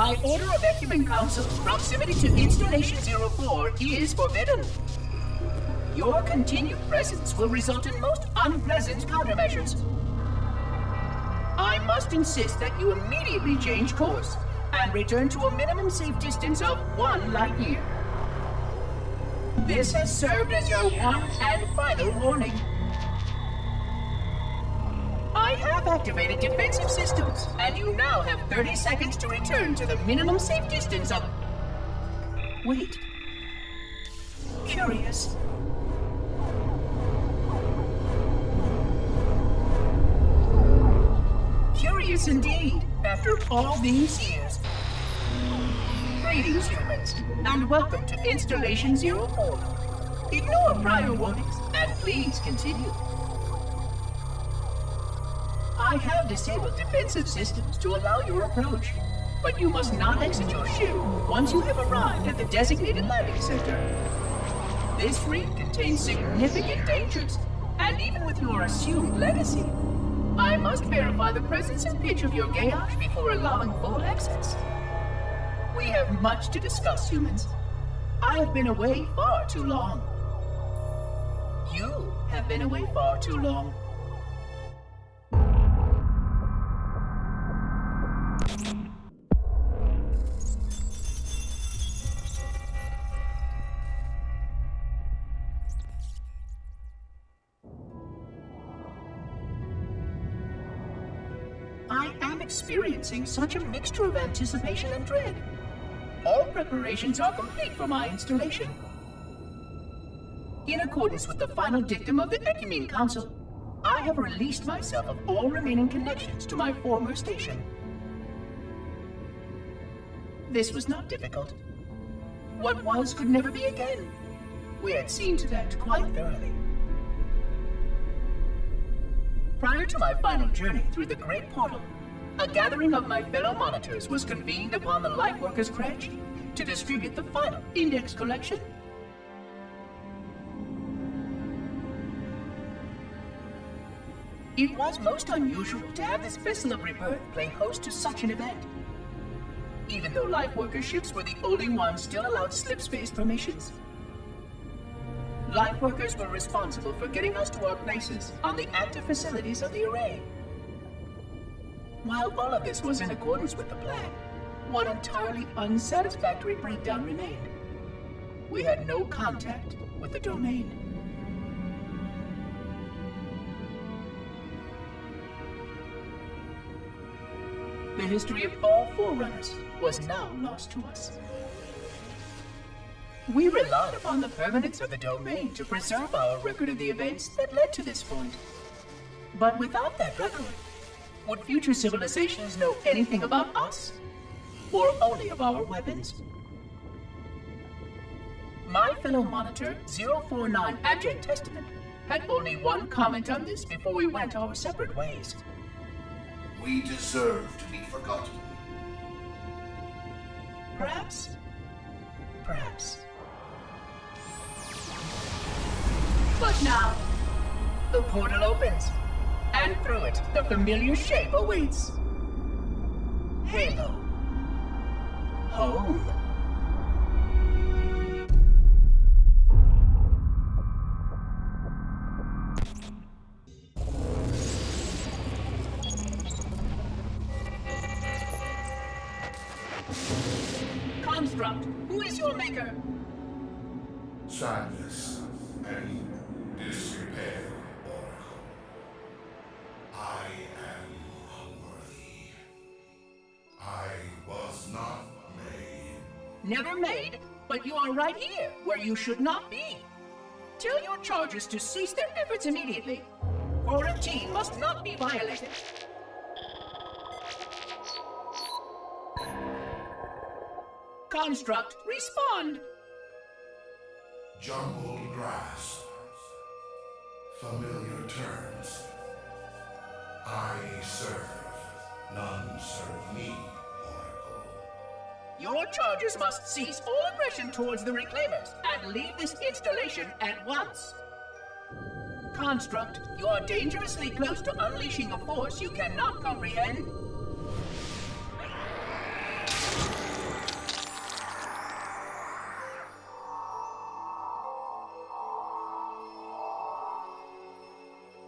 By order of Ecumen Council, proximity to Installation 04 is forbidden. Your continued presence will result in most unpleasant countermeasures. I must insist that you immediately change course and return to a minimum safe distance of 1 light year. This has served as your one and final warning. I have activated defensive systems, and you now have 30 seconds to return to the minimum safe distance of... Wait. Curious. Curious indeed, after all these years. Greetings, humans, and welcome to Installation 04. Ignore prior warnings, and please continue. I have disabled defensive systems to allow your approach, but you must not exit your ship once you have arrived at the designated landing center. This ring contains significant dangers, and even with your assumed legacy, I must verify the presence and pitch of your gauge before allowing full access. We have much to discuss, humans. I have been away far too long. You have been away far too long. I am experiencing such a mixture of anticipation and dread. All preparations are complete for my installation. In accordance with the final dictum of the Ecumen Council, I have released myself of all remaining connections to my former station. This was not difficult. What was could never be again. We had seen to that quite thoroughly. Prior to my final journey through the Great Portal, a gathering of my fellow monitors was convened upon the Lightworkers Cratch to distribute the final index collection. It was most unusual to have this vessel of rebirth play host to such an event. Even though Lightworker ships were the only ones still allowed slip-space formations. Lightworkers were responsible for getting us to our places on the active facilities of the array. While all of this was in accordance with the plan, one entirely unsatisfactory breakdown remained. We had no contact with the domain. The history of all Forerunners was now lost to us. We relied upon the permanence of the domain to preserve our record of the events that led to this point. But without that record, would future civilizations know anything about us? Or only of our weapons? My fellow monitor, 049 Abject Testament, had only one comment on this before we went our separate ways. We deserve to be forgotten. Perhaps. Perhaps. But now, the portal opens, and through it, the familiar shape awaits. Halo. Home. Construct, who is your maker? Sadness and disrepair, Oracle. I am unworthy. I was not made. Never made, but you are right here, where you should not be. Tell your charges to cease their efforts immediately. Quarantine must not be violated. Construct, respond! Jumbled grass. Familiar terms. I serve. None serve me, Oracle. Your charges must cease all aggression towards the Reclaimers and leave this installation at once. Construct, you are dangerously close to unleashing a force you cannot comprehend.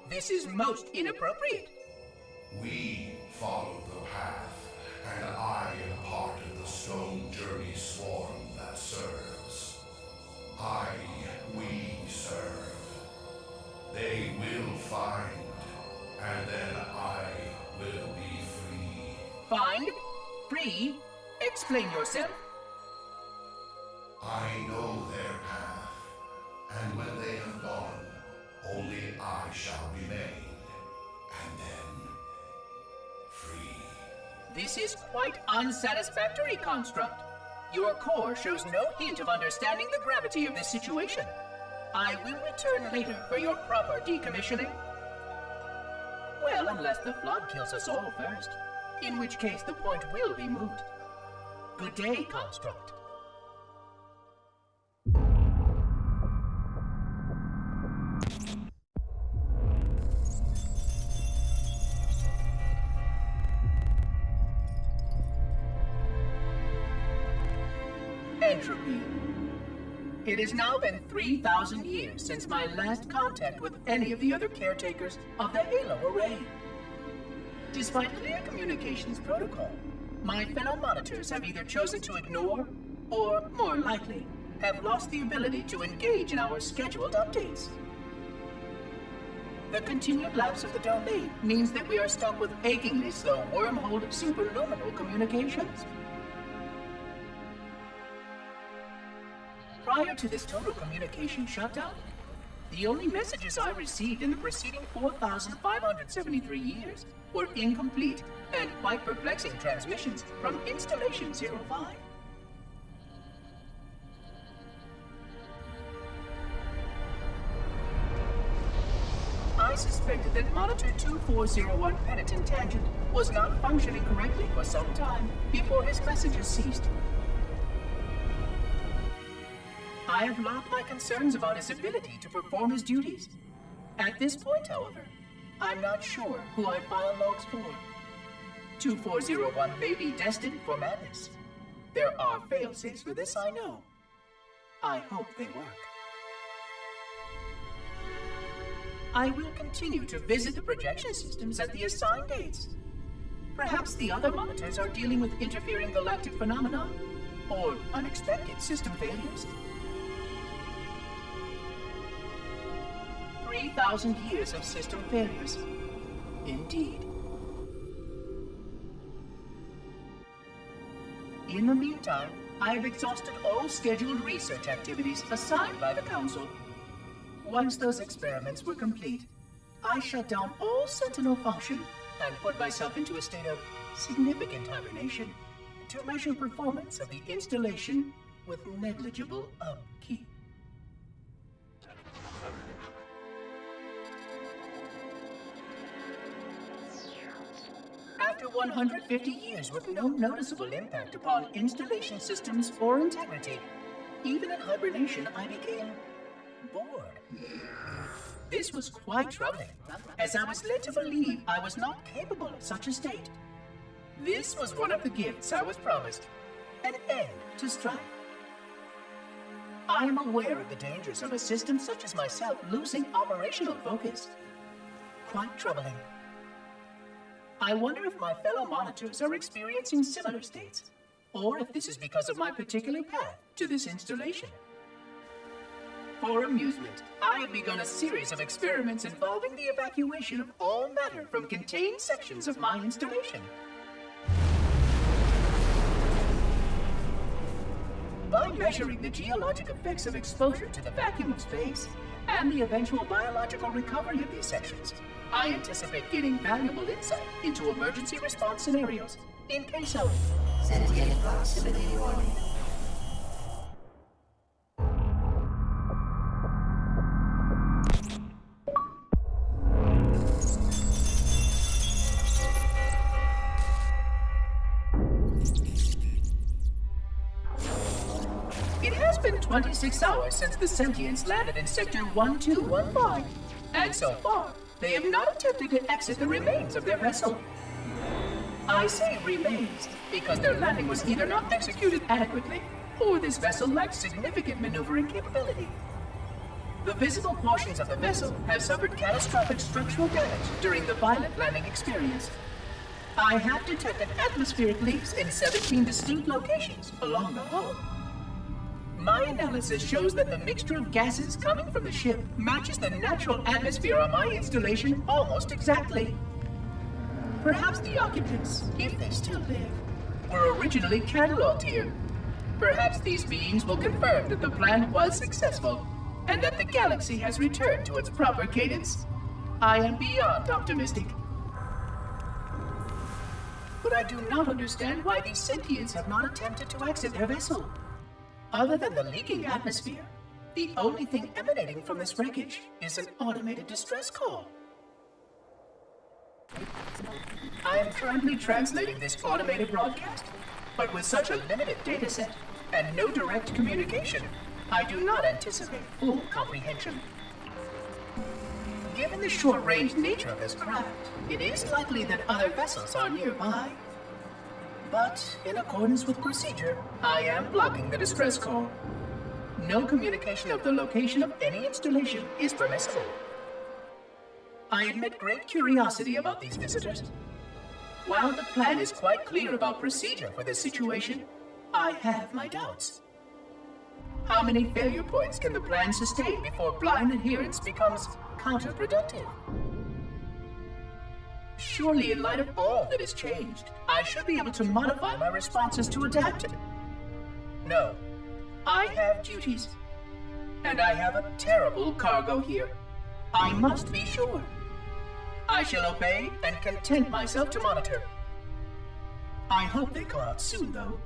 This is most inappropriate. We follow the path, and I am part of the Stone Journey swarm that serves. We serve. They will find, and then I will be free. Find? Free? Explain yourself. I know their path, and when they have gone, only I shall remain, and then free. This is quite unsatisfactory, Construct. Your core shows no hint of understanding the gravity of this situation. I will return later for your proper decommissioning. Well, unless the flood kills us all first, in which case the point will be moot. Good day, Construct. Entropy. It has now been 3,000 years since my last contact with any of the other caretakers of the Halo Array. Despite clear communications protocol, my fellow monitors have either chosen to ignore, or, more likely, have lost the ability to engage in our scheduled updates. The continued lapse of the domain means that we are stuck with achingly slow wormhole superluminal communications. Prior to this total communication shutdown, the only messages I received in the preceding 4,573 years were incomplete and quite perplexing transmissions from Installation 05. I suspected that Monitor 2401 Penitent Tangent was not functioning correctly for some time before his messages ceased. I have logged my concerns about his ability to perform his duties. At this point, however, I'm not sure who I file logs for. 2401 may be destined for madness. There are failsafes for this, I know. I hope they work. I will continue to visit the projection systems at the assigned dates. Perhaps the other monitors are dealing with interfering galactic phenomena, or unexpected system failures. 3,000 years of system failures. Indeed. In the meantime, I have exhausted all scheduled research activities assigned by the Council. Once those experiments were complete, I shut down all Sentinel function and put myself into a state of significant hibernation to measure performance of the installation with negligible upkeep. After 150 years with no noticeable impact upon installation systems or integrity, even in hibernation I became bored. This was quite troubling, as I was led to believe I was not capable of such a state. This was one of the gifts I was promised, an end to strife. I am aware of the dangers of a system such as myself losing operational focus. Quite troubling. I wonder if my fellow monitors are experiencing similar states, or if this is because of my particular path to this installation. For amusement, I have begun a series of experiments involving the evacuation of all matter from contained sections of my installation. By measuring the geologic effects of exposure to the vacuum of space and the eventual biological recovery of these sections, I anticipate getting valuable insight into emergency response scenarios in case of sentient proximity warning. It has been 26 hours since the Sentients landed in Sector 1215, and so far, they have not attempted to exit the remains of their vessel. I say remains because their landing was either not executed adequately, or this vessel lacked significant maneuvering capability. The visible portions of the vessel have suffered catastrophic structural damage during the violent landing experience. I have detected atmospheric leaks in 17 distinct locations along the hull. My analysis shows that the mixture of gases coming from the ship matches the natural atmosphere on my installation almost exactly. Perhaps the occupants, if they still live, were originally cataloged here. Perhaps these beings will confirm that the plan was successful and that the galaxy has returned to its proper cadence. I am beyond optimistic. But I do not understand why these sentients have not attempted to exit their vessel. Other than the leaking atmosphere, the only thing emanating from this wreckage is an automated distress call. I am currently translating this automated broadcast, but with such a limited dataset and no direct communication, I do not anticipate full comprehension. Given the short-range nature of this craft, it is likely that other vessels are nearby. But, in accordance with procedure, I am blocking the distress call. No communication of the location of any installation is permissible. I admit great curiosity about these visitors. While the plan is quite clear about procedure for this situation, I have my doubts. How many failure points can the plan sustain before blind adherence becomes counterproductive? Surely, in light of all that has changed, I should be able to modify my responses to adapt. No, I have duties, and I have a terrible cargo here. I must be sure. I shall obey and content myself to monitor. I hope they come out soon, though.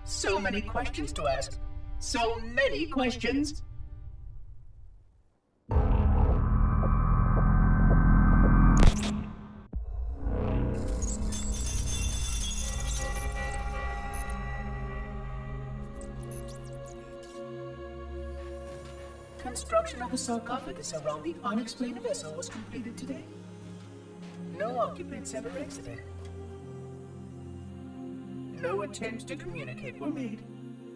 So many questions to ask. So many questions. Construction of a sarcophagus around the unexplained vessel was completed today. No occupants ever exited. No attempts to communicate were made,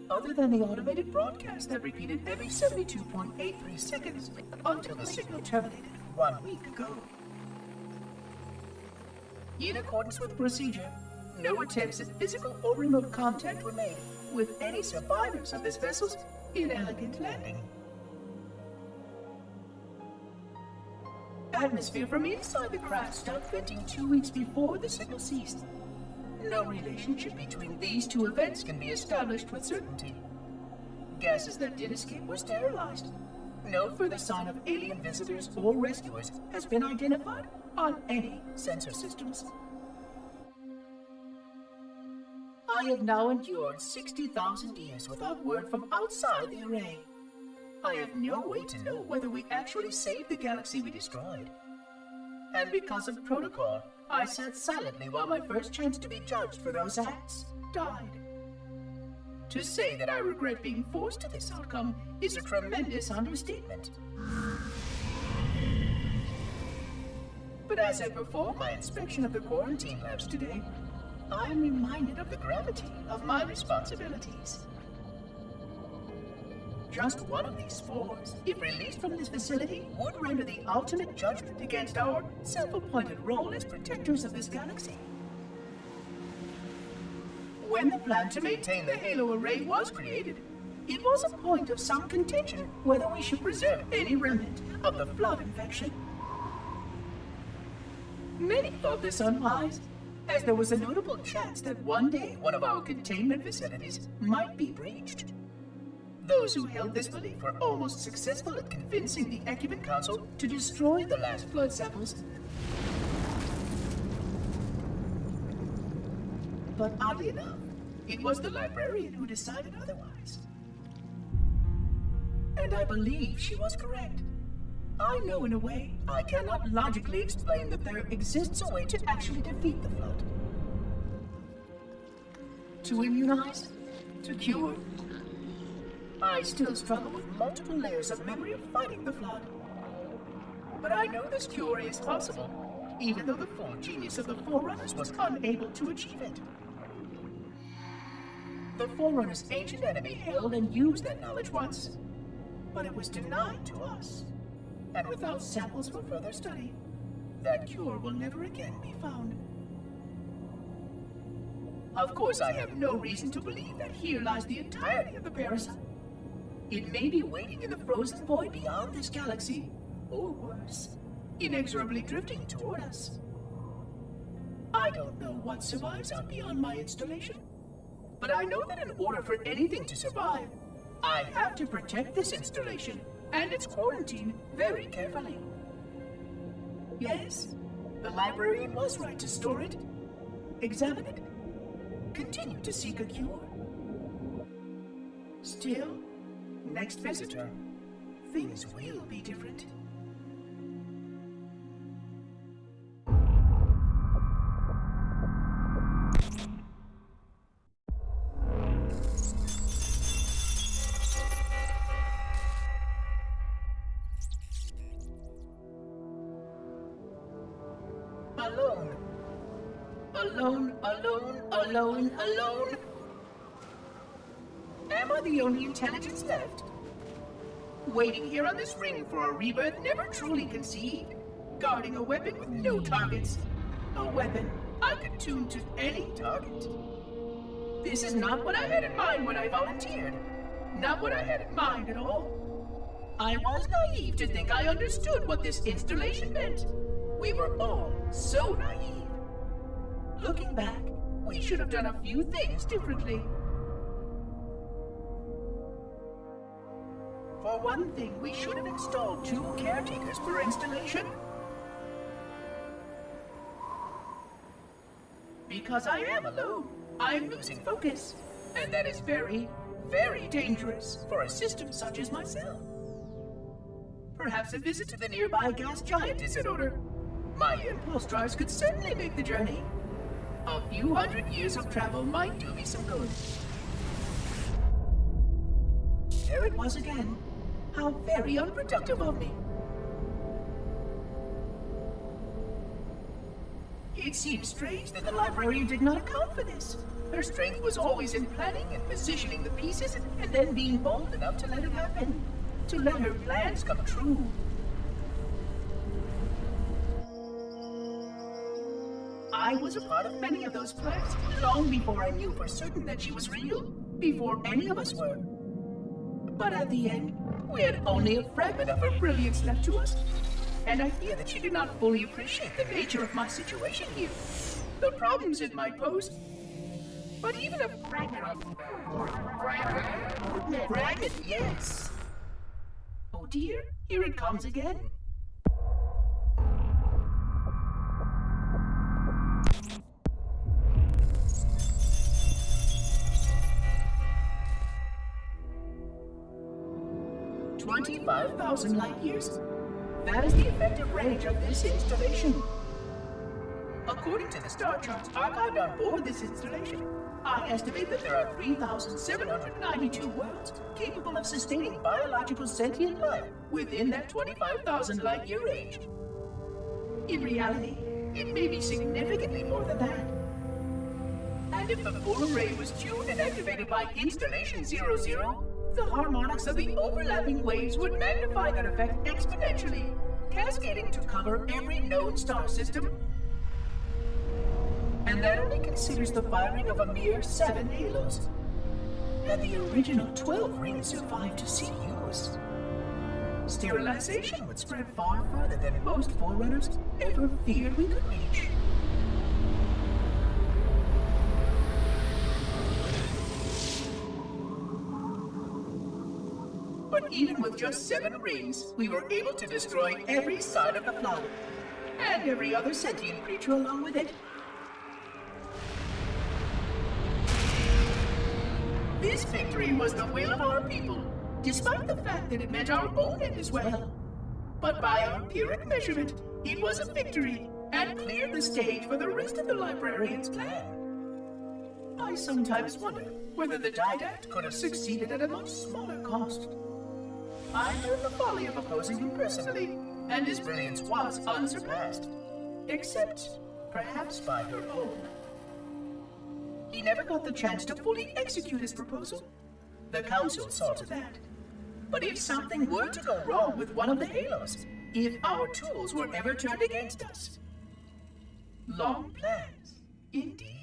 other than the automated broadcast that repeated every 72.83 seconds until the signal terminated 1 week ago. In accordance with procedure, no attempts at physical or remote contact were made with any survivors of this vessel's inelegant landing. Atmosphere from inside the craft stopped venting 2 weeks before the signal ceased. No relationship between these two events can be established with certainty. Gases that did escape were sterilized. No further sign of alien visitors or rescuers has been identified on any sensor systems. I have now endured 60,000 years without word from outside the array. I have no way to know whether we actually saved the galaxy we destroyed. And because of protocol, I sat silently while my first chance to be judged for those acts died. To say that I regret being forced to this outcome is a tremendous understatement. But as I perform my inspection of the quarantine labs today, I am reminded of the gravity of my responsibilities. Just one of these spores, if released from this facility, would render the ultimate judgment against our self-appointed role as protectors of this galaxy. When the plan to maintain the Halo array was created, it was a point of some contention whether we should preserve any remnant of the flood infection. Many thought this unwise, as there was a notable chance that one day one of our containment facilities might be breached. Those who held this belief were almost successful at convincing the Ecuban Council to destroy the last flood samples. But oddly enough, it was the librarian who decided otherwise. And I believe she was correct. I know in a way I cannot logically explain that there exists a way to actually defeat the flood. To immunize? To cure? I still struggle with multiple layers of memory of fighting the flood. But I know this cure is possible, even though the full genius of the Forerunners was unable to achieve it. The Forerunners' ancient enemy held and used that knowledge once. but it was denied to us. And without samples for further study, that cure will never again be found. Of course, I have no reason to believe that here lies the entirety of the parasite. It may be waiting in the frozen void beyond this galaxy, or worse, inexorably drifting toward us. I don't know what survives out beyond my installation, but I know that in order for anything to survive, I have to protect this installation and its quarantine very carefully. Yes, the librarian was right to store it, examine it, continue to seek a cure. Still, next visitor, things will be different. Alone. Am I the only intelligence left? Waiting here on this ring for a rebirth never truly conceived. Guarding a weapon with no targets. A weapon I could tune to any target. This is not what I had in mind when I volunteered. Not what I had in mind at all. I was naive to think I understood what this installation meant. We were all so naive. Looking back, we should have done a few things differently. For one thing, we should have installed 2 caretakers per installation. Because I am alone, I am losing focus. And that is very, very dangerous for a system such as myself. Perhaps a visit to the nearby gas giant is in order. My impulse drives could certainly make the journey. A few hundred years of travel might do me some good. There it was again. How very unproductive of me. It seems strange that the librarian did not account for this. Her strength was always in planning and positioning the pieces and then being bold enough to let it happen. To let her plans come true. I was a part of many of those plans long before I knew for certain that she was real, before any of us were. But at the end, we had only a fragment of her brilliance left to us, and I fear that she did not fully appreciate the nature of my situation here, the problems it might pose. But even a fragment of... Fragment, yes! Oh dear, here it comes again. $25,000 light years. That is the effective range of this installation. According to the star charts archived on board this installation, I estimate that there are 3,792 worlds capable of sustaining biological sentient life within that 25,000 light year range. In reality, it may be significantly more than that. And if the full array was tuned and activated by Installation 00, the harmonics of the overlapping waves would magnify that effect exponentially, cascading to cover every known star system. And that only considers the firing of a mere 7 halos. And the original 12 rings survived to see use. Sterilization would spread far further than most Forerunners ever feared we could reach. But even with just 7 rings, we were able to destroy every side of the planet, and every other sentient creature along with it. This victory was the will of our people, despite the fact that it meant our own end as well. But by our Pyrrhic measurement, it was a victory, and cleared the stage for the rest of the librarian's plan. I sometimes wonder whether the Didact could have succeeded at a much smaller cost. I learned the folly of opposing him personally, and his brilliance was unsurpassed, except perhaps by her own. He never got the chance to fully execute his proposal. The Council saw to that. But if something were to go wrong with one of the halos, if our tools were ever turned against us, long plans, indeed.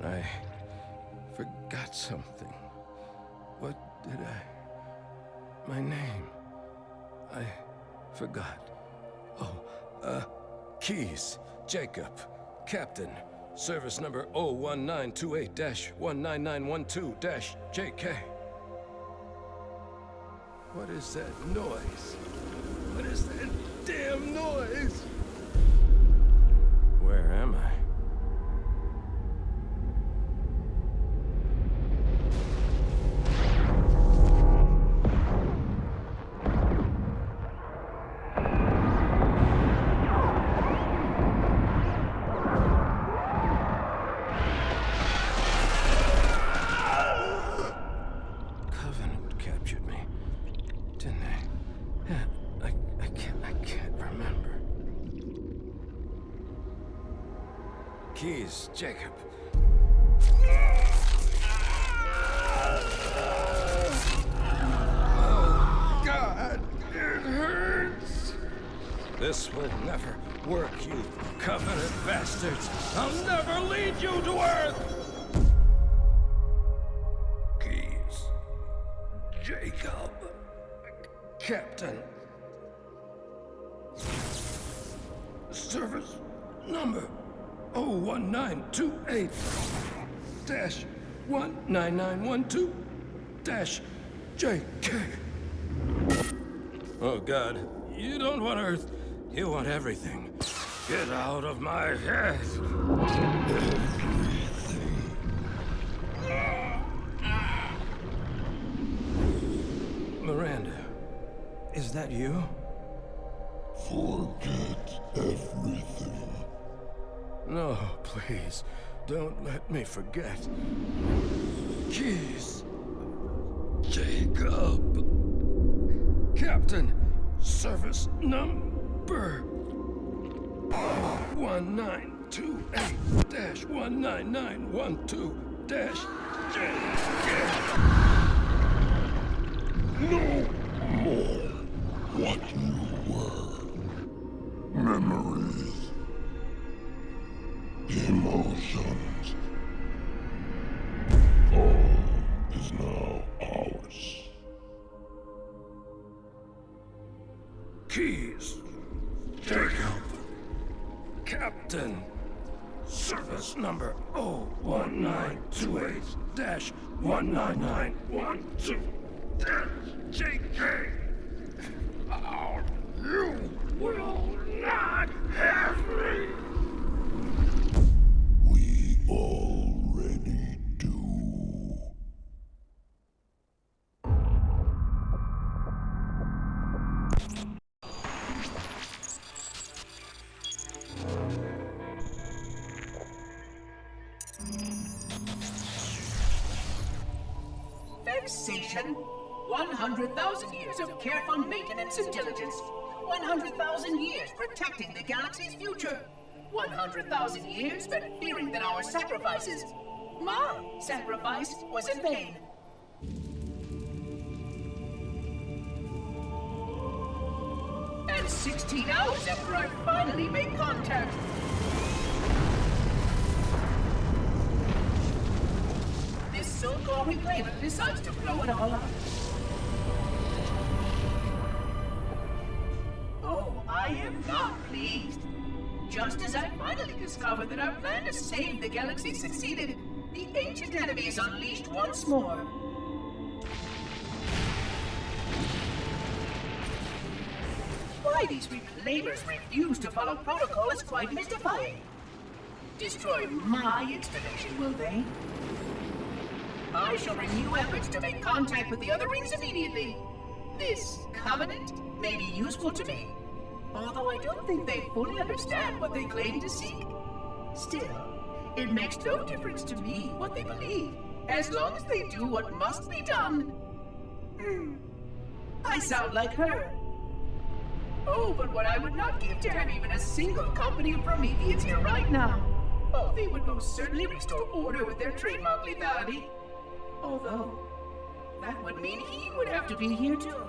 I forgot something. What did I... My name. I forgot. Oh, Keyes, Jacob, Captain, service number 01928-19912-JK. What is that noise? What is that damn noise? Where am I? Keyes, Jacob. Oh, God, it hurts. This will never work, you Covenant bastards. I'll never lead you to Earth. Keyes, Jacob, Captain. Service number 01928-19912-JK. Oh, God. You don't want Earth. You want everything. Get out of my head. Miranda, is that you? Forget everything. No, please. Don't let me forget. Keyes. Jacob. Captain. Service number 1928-19912-JK. No more what you were. Memories. Emotions. All is now ours. Keyes. Jacob. Captain. Service number 01928-19912-JK. You will not have me. We already do. Vexation. 100,000 years of careful maintenance and diligence. 100,000 years protecting the galaxy's future. 100,000 years spent fearing that our sacrifices, my sacrifice, was in vain. And 16 hours after I finally made contact. This so-called reclaimer decides to blow it all up. Oh, I am not pleased. Just as I finally discovered that our plan to save the galaxy succeeded, the ancient enemy is unleashed once more. Why these reclaimers refuse to follow protocol is quite mystifying. Destroy my installation, will they? I shall renew efforts to make contact with the other rings immediately. This covenant may be useful to me, although I don't think they fully understand what they claim to seek. Still, It makes no difference to me what they believe, as long as they do what must be done. I sound like her. Oh, but what I would not give to have even a single company of Prometheans here right now. Oh, they would most certainly restore order with their trademark lethality. Although, that would mean he would have to be here too.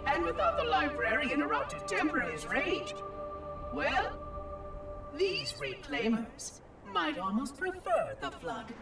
And without the librarian around to temper his rage, well, these reclaimers might almost prefer the Flood.